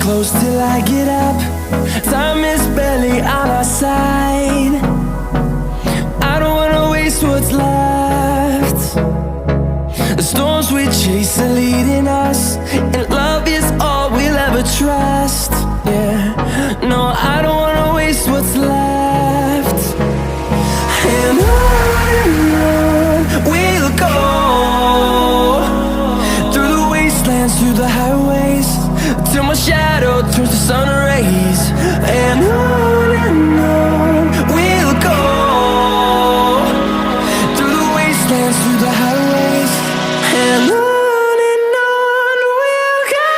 close till I get up. Time is barely on our side. I don't wanna waste what's left. The storms we chase are leading us, and love is all we'll ever trust. Yeah, no, I don't wanna waste what's left. And on we'll go, through the wastelands, through the highways, turns to sun rays, and on we'll go, through the wastelands, through the highways, and on we'll go.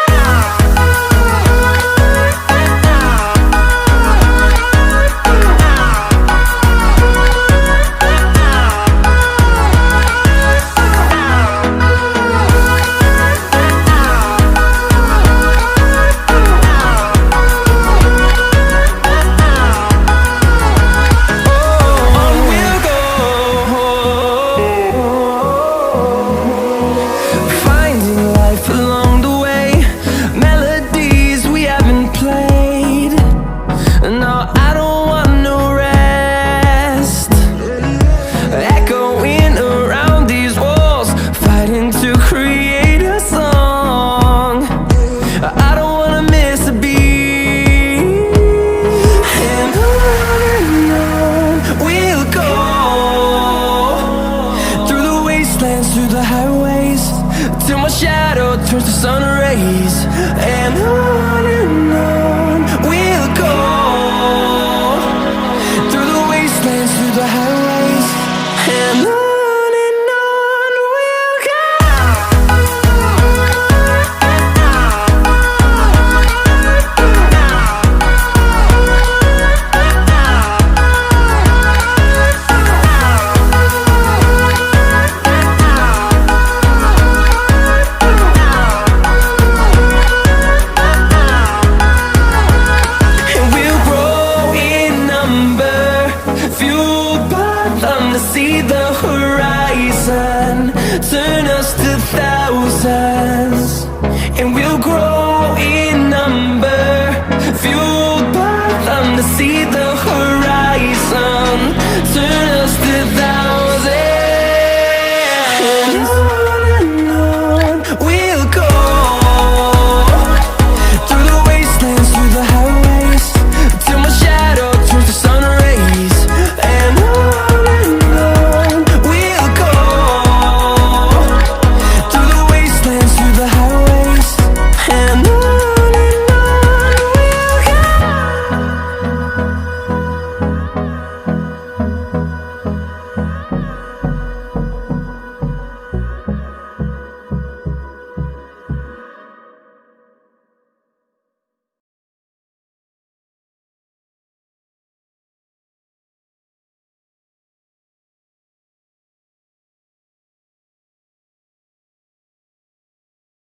Through the highways, till my shadow turns to sun rays, and on we'll go, through the wastelands, through the highways, and on we'll go. See the horizon turn us to thousands, and we'll grow